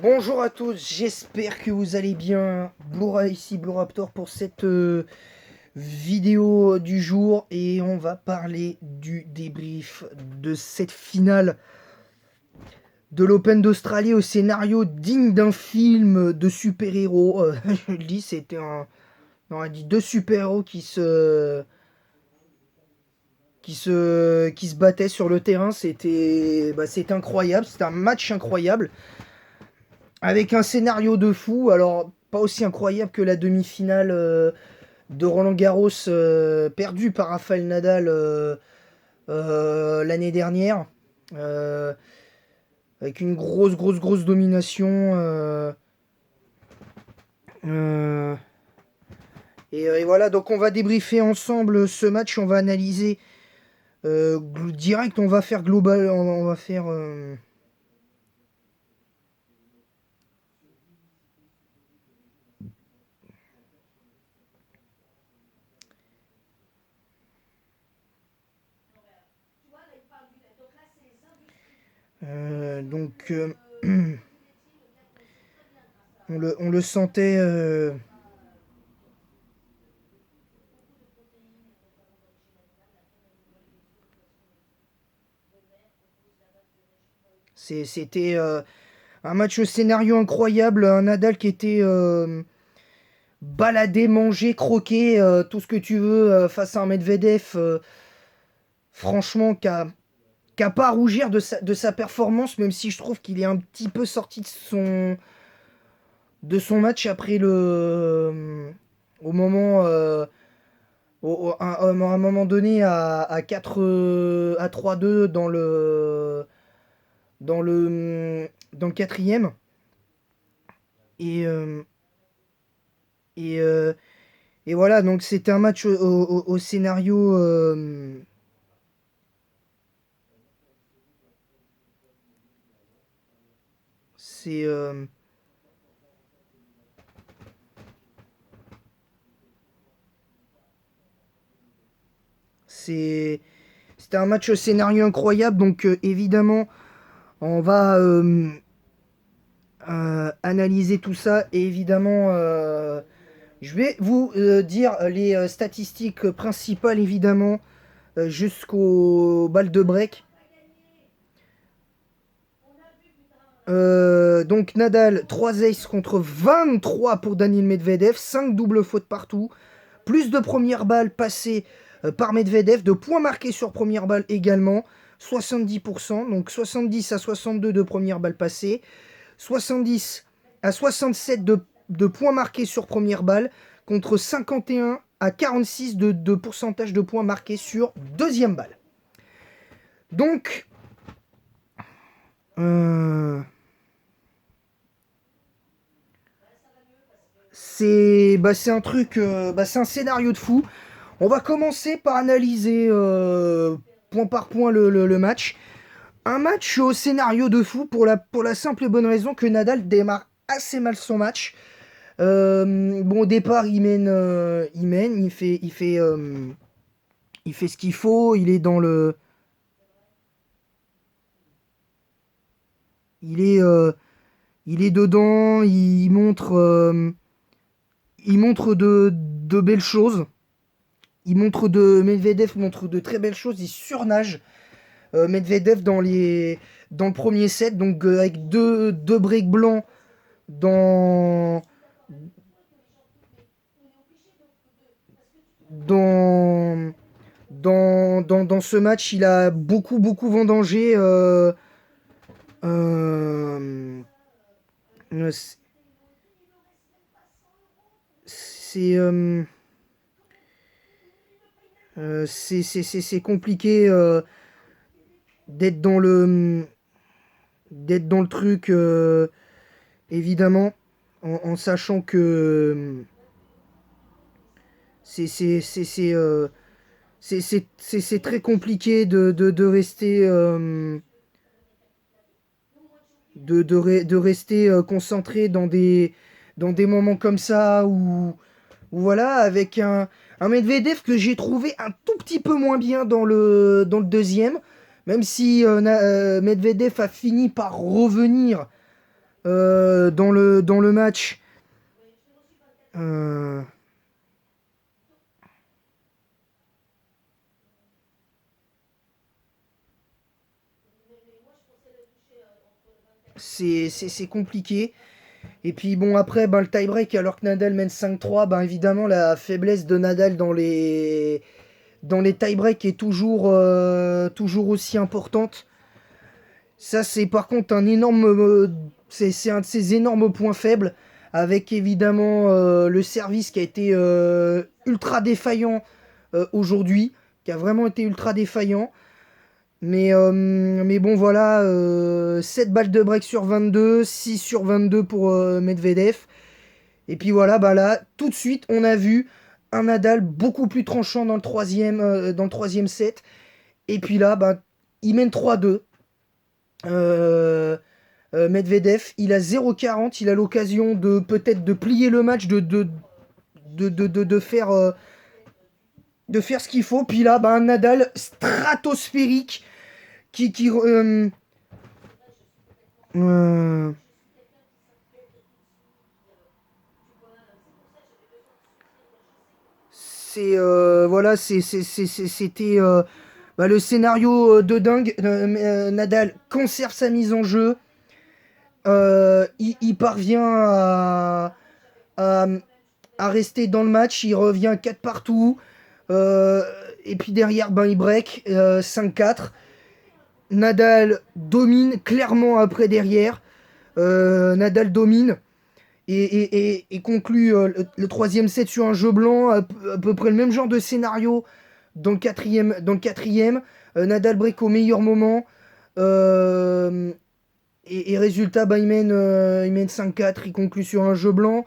Bonjour à tous, j'espère que vous allez bien. Blura ici, Bluraptor pour cette vidéo du jour et on va parler du débrief de cette finale de l'Open d'Australie au scénario digne d'un film de super-héros. Je le dis, c'était on a dit deux super-héros qui se battaient sur le terrain. C'était incroyable, c'était un match incroyable. Avec un scénario de fou, alors pas aussi incroyable que la demi-finale de Roland Garros perdue par Rafael Nadal l'année dernière, euh, avec une grosse domination. Euh, et voilà, donc on va débriefer ensemble ce match, on va analyser direct, on va faire global, on va faire... donc on le sentait... C'était un match au scénario incroyable, un Nadal qui était baladé, mangé, croqué, tout ce que tu veux face à un Medvedev, franchement, qui a pas à rougir de sa performance, même si je trouve qu'il est un petit peu sorti de son match après au moment, à un moment donné, à 4 à 3-2 dans le quatrième. Et, euh, et, euh, et voilà, donc c'était un match au scénario. C'est. C'est. C'était un match au scénario incroyable, donc évidemment, on va analyser tout ça. Et évidemment, je vais vous dire les statistiques principales, évidemment, jusqu'au bal de break. Donc Nadal, 3 aces contre 23 pour Daniil Medvedev, 5 doubles fautes partout, plus de premières balles passées par Medvedev, de points marqués sur première balle également, 70%, donc 70 à 62 de première balle passée, 70 à 67 de points marqués sur première balle, contre 51 à 46 de pourcentage de points marqués sur deuxième balle. Donc, c'est un truc, c'est un scénario de fou. On va commencer par analyser point par point le match. Un match au scénario de fou pour la simple et bonne raison que Nadal démarre assez mal son match. Bon, au départ, il fait ce qu'il faut. Il est, euh, il est dedans. Il montre de belles choses. Medvedev montre de très belles choses. Il surnage Medvedev dans le premier set, donc avec deux breaks blancs dans, dans, dans ce match. Il a beaucoup vendangé. Euh, c'est c'est compliqué d'être dans le truc, évidemment, en sachant que c'est c'est très compliqué de rester de rester concentré dans des moments comme ça où voilà, avec un Medvedev que j'ai trouvé un tout petit peu moins bien dans le deuxième, même si Medvedev a fini par revenir dans le match. Euh, c'est compliqué. Et puis bon, après, ben, le tie-break, alors que Nadal mène 5-3, ben, évidemment, la faiblesse de Nadal dans les tie-breaks est toujours aussi importante. Ça, c'est par contre un énorme. C'est un de ses énormes points faibles, avec évidemment le service qui a été ultra défaillant aujourd'hui, qui a vraiment été ultra défaillant. Mais bon, voilà, 7 balles de break sur 22, 6 sur 22 pour Medvedev. Et puis voilà, bah là, tout de suite, on a vu un Nadal beaucoup plus tranchant dans le troisième set. Et puis là, bah, il mène 3-2. Euh, Medvedev, il a 0,40, il a l'occasion de peut-être de plier le match, de faire ce qu'il faut. Puis là, bah, un Nadal stratosphérique qui euh, voilà, c'était bah, le scénario de dingue. Nadal conserve sa mise en jeu. Il parvient à, à rester dans le match. Il revient 4 partout. Euh, et puis derrière, ben, il break 5-4. Nadal domine clairement après derrière. Nadal domine et conclut le troisième set sur un jeu blanc. À peu près le même genre de scénario dans le quatrième. Nadal break au meilleur moment. Euh, et résultat, bah, il mène 5-4, il conclut sur un jeu blanc.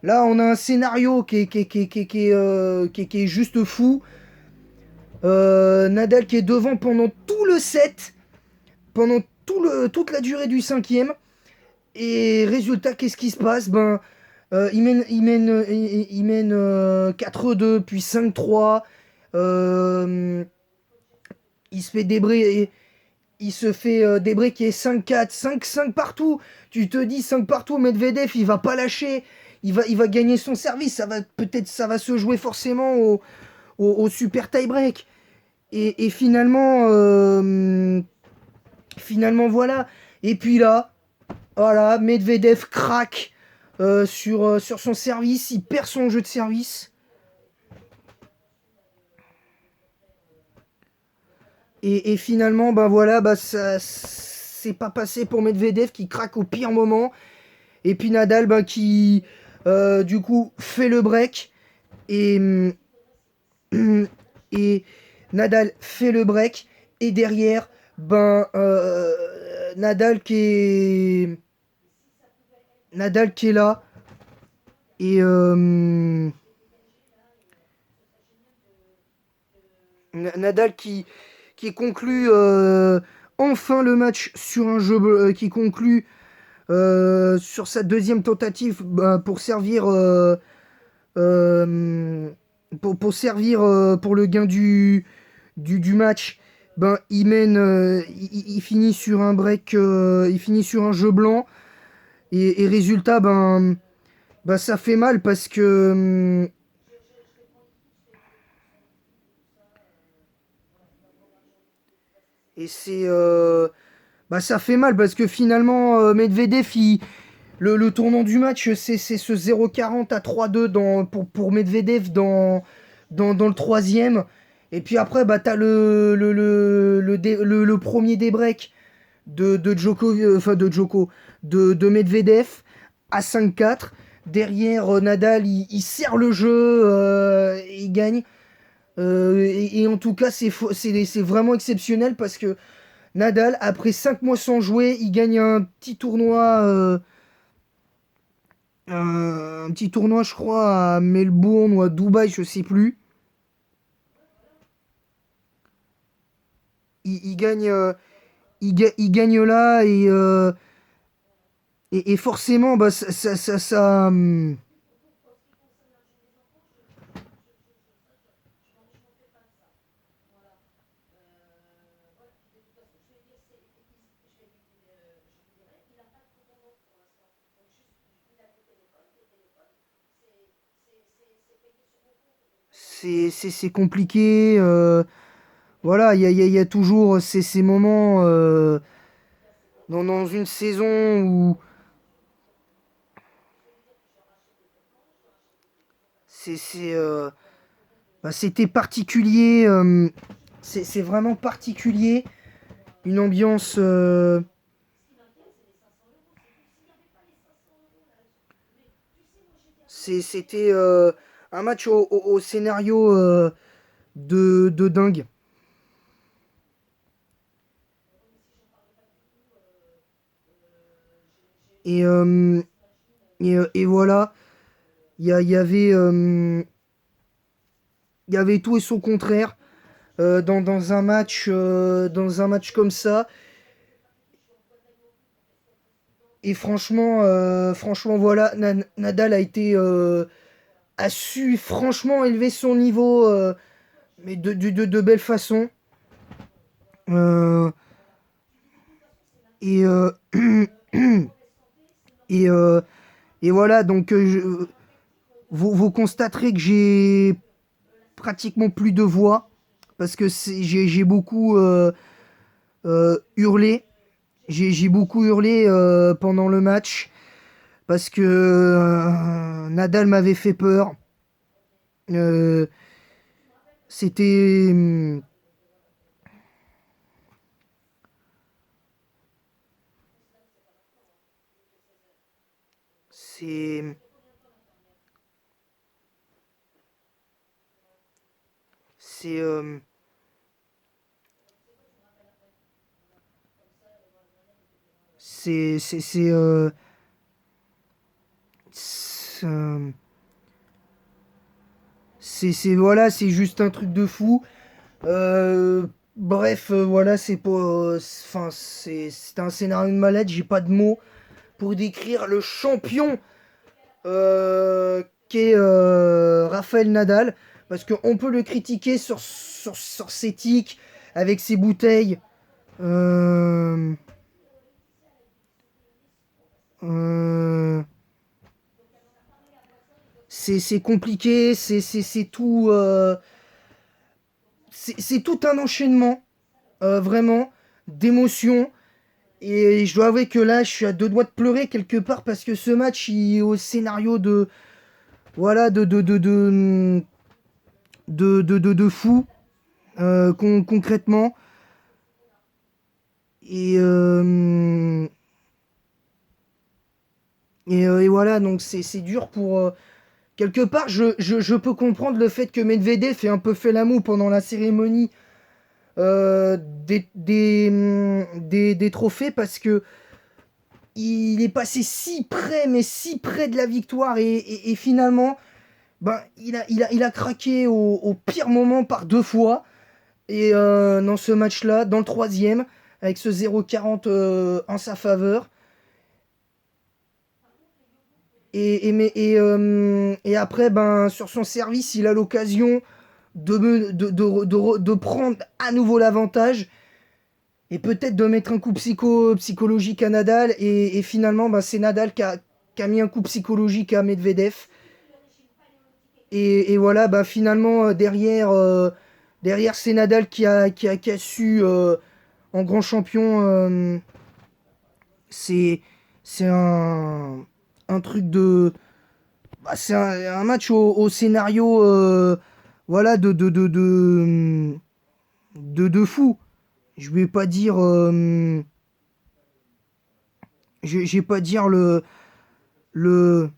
Là, on a un scénario qui est juste fou. Nadal qui est devant pendant tout le set, pendant toute la durée du cinquième. Et résultat, qu'est-ce qui se passe? Ben, il mène 4-2, puis 5-3. Euh, il se fait débray, il se fait débreaker 5-4, 5-5 partout. Tu te dis 5 partout, Medvedev, il va pas lâcher. Il va gagner son service. Peut-être ça va se jouer forcément au super tie-break. Et finalement, voilà. Et puis là, voilà, Medvedev craque sur son service. Il perd son jeu de service. Et finalement, bah voilà, bah ça c'est pas passé pour Medvedev qui craque au pire moment. Et puis Nadal bah, qui du coup fait le break. Et, et Nadal fait le break. Et derrière, ben Nadal Nadal qui est là. Et Nadal qui conclut enfin le match sur un jeu qui conclut sur sa deuxième tentative bah, euh, pour servir pour le gain du match. Ben, il finit sur un break, il finit sur un jeu blanc et résultat, ben ça fait mal parce que et c'est bah ça fait mal parce que finalement Medvedev le tournant du match c'est ce 0,40 à 3-2 pour Medvedev dans le troisième. Et puis après bah t'as le premier débreak de Djoko, enfin de Medvedev à 5-4. Derrière Nadal il serre le jeu, il gagne. Et en tout cas c'est vraiment exceptionnel parce que Nadal, après 5 mois sans jouer, il gagne un petit tournoi, je crois, à Melbourne ou à Dubaï, je sais plus. Il gagne, il gagne là et forcément, bah, c'est compliqué. Voilà, il y a toujours ces moments dans une saison où c'est bah, c'était particulier. C'est vraiment particulier. Une ambiance. C'était un match au scénario de dingue. Et, et voilà, il y, il y avait tout et son contraire dans un match comme ça. Et franchement voilà, Nadal a su franchement élever son niveau, mais de belle façon. Euh, et, et, euh, et voilà, donc vous constaterez que j'ai pratiquement plus de voix parce que j'ai beaucoup hurlé. J'ai beaucoup hurlé pendant le match parce que Nadal m'avait fait peur. Euh, c'était c'est c'est c'est voilà, c'est juste un truc de fou. Bref, voilà, c'est pas enfin c'est un scénario de malade, j'ai pas de mots pour décrire le champion qu'est Rafael Nadal, parce qu'on peut le critiquer sur ses tics, avec ses bouteilles. Euh, euh, c'est compliqué, c'est tout. C'est tout un enchaînement, vraiment, d'émotions. Et je dois avouer que là, je suis à deux doigts de pleurer quelque part parce que ce match, il est au scénario de. Voilà, de fou, concrètement. Et, et voilà, donc c'est dur pour. Quelque part, je peux comprendre le fait que Medvedev ait un peu fait la moue pendant la cérémonie des trophées parce que il est passé si près, mais si près de la victoire et finalement, ben, il a craqué au pire moment par deux fois. Et dans ce match-là, dans le troisième, avec ce 0,40 en sa faveur. Et après, ben, sur son service, il a l'occasion de prendre à nouveau l'avantage et peut-être de mettre un coup psychologique à Nadal. Et finalement, ben, c'est Nadal qui a mis un coup psychologique à Medvedev. Et voilà, ben, finalement, derrière c'est Nadal qui a su, en grand champion, c'est c'est un truc de. Bah, c'est un match au scénario voilà, de fou. Je vais pas dire. Je vais pas dire le, le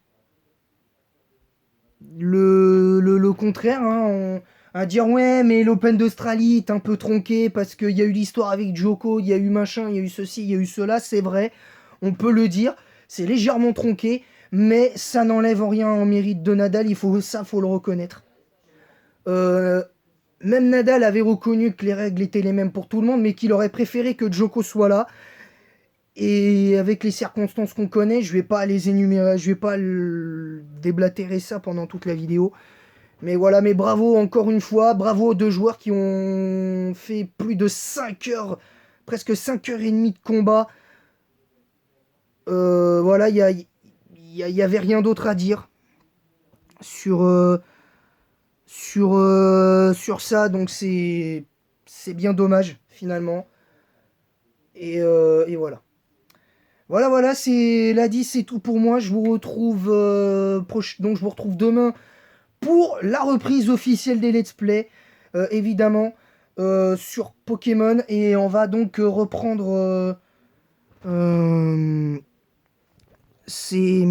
contraire. Hein. À dire ouais, mais l'Open d'Australie est un peu tronqué parce qu'il y a eu l'histoire avec Djoko, il y a eu machin, il y a eu ceci, il y a eu cela, c'est vrai. On peut le dire. C'est légèrement tronqué, mais ça n'enlève en rien en mérite de Nadal. Faut le reconnaître. Euh, Même Nadal avait reconnu que les règles étaient les mêmes pour tout le monde, mais qu'il aurait préféré que Djoko soit là. Et avec les circonstances qu'on connaît, je vais pas les énumérer, je vais pas déblatérer ça pendant toute la vidéo. Mais voilà, mais bravo encore une fois, bravo aux deux joueurs qui ont fait plus de 5 heures, presque 5 heures et demie de combat. Voilà, il y avait rien d'autre à dire sur, sur ça, donc c'est bien dommage finalement. Et voilà. Voilà, c'est l'a dit, c'est tout pour moi. Je vous retrouve donc je vous retrouve demain pour la reprise officielle des Let's Play, évidemment, sur Pokémon. Et on va donc reprendre. Euh, c'est,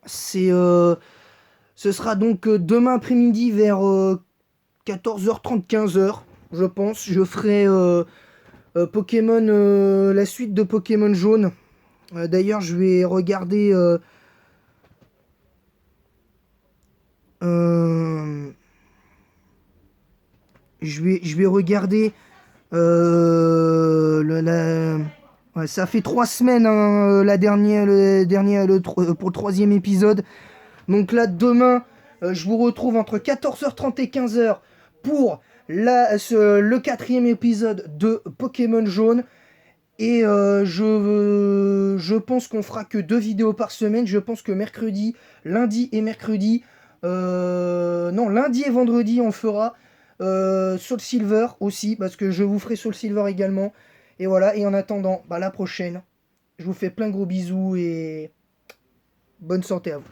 c'est, ce sera donc demain après-midi vers 14h30, 15h, je pense. Je ferai Pokémon, la suite de Pokémon Jaune. D'ailleurs, je vais regarder. Euh, je vais regarder. Ouais, ça fait 3 semaines, hein, pour le troisième épisode. Donc là, demain, je vous retrouve entre 14h30 et 15h pour le quatrième épisode de Pokémon Jaune. Et je pense qu'on fera que 2 vidéos par semaine. Je pense que lundi et mercredi, non, lundi et vendredi, on fera Soul Silver aussi, parce que je vous ferai Soul Silver également. Et voilà, et en attendant, la prochaine, je vous fais plein de gros bisous et bonne santé à vous.